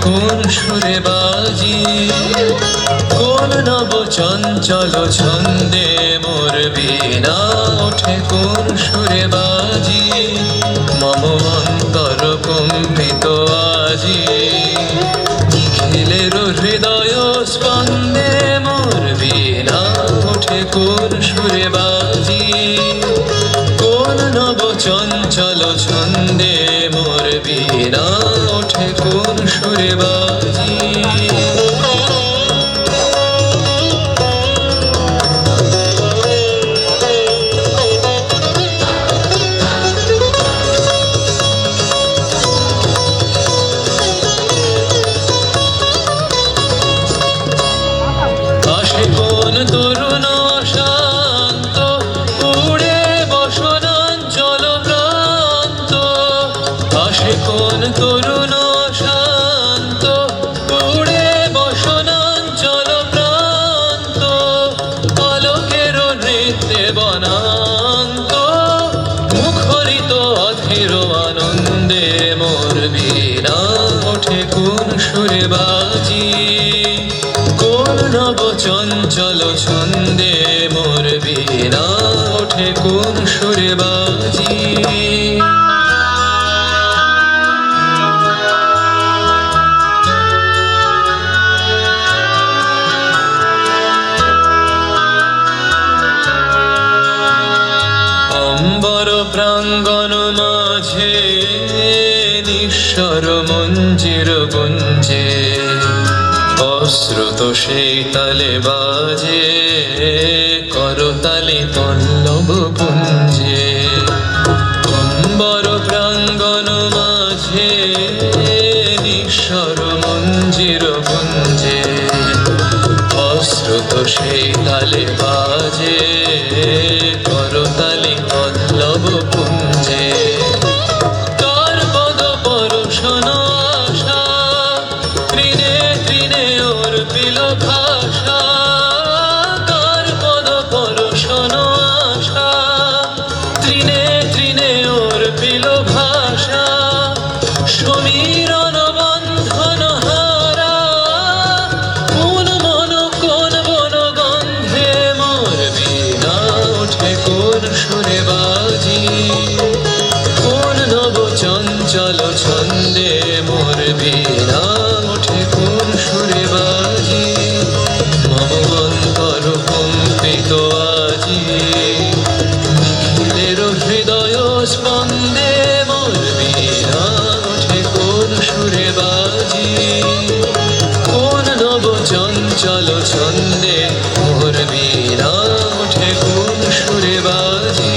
কোন সুরে বাজি, কোন নব চঞ্চল ছন্দে মোর বীণা ওঠে কোন সুরে বাজি, মম অন্তর কম্পিত আজি, নিখিলের হৃদয় স্পন্দে মোর বীণা ওঠে কোন সুরে বাজি, কোন নব চঞ্চল ছন্দে মোর বীণা ওঠে কোন সুরে বাজি। আসে কোন তরুণ শান্ত, উড়ে বসনাঞ্চল প্রান্ত, আসে কোন তরুণ শান্ত, উড়ে বসনাঞ্চল প্রান্ত, আলোকের নৃত্যে বনান্ত, মুখরিত অধীর আনন্দে মোর বীণা ওঠে কোন সুরে বাজি, কোন নব চঞ্চল ছন্দে মোর বীণা ওঠে কোন সুরে বাজি। অম্বর প্রাঙ্গণ মাঝে নিঃস্বর মঞ্জির গুঞ্জে, অশ্রুত সেই তালে বাজে করতালি পল্লব পুঞ্জে, অম্বর প্রাঙ্গণ মাঝে নিঃস্বর মঞ্জির গুঞ্জে, অশ্রুত সেই তালে বাজে করতালি পল্লব পুঞ্জে, তার পদ পরশন আশা, তৃণে তৃণে ওর পিল ভাষা, তার পদ পরশন আশা, তৃণে তৃণে ওর পিল ভাষা, সমীরণ বন্ধন হারা, কোন মন কোন বন গন্ধে মোর বীণা ওঠে কোন সুরে বাজি, কোন নব চঞ্চল ছন্দে মোর বীণা ওঠে কোন সুরে বাজি, মম অন্তর কম্পিত আজি, নিখিলের হৃদয় স্পন্দে মোর বীণা ওঠে কোন সুরে বাজি, কোন নব চঞ্চল ছন্দে মোর বীণা ওঠে কোন সুরে বাজি।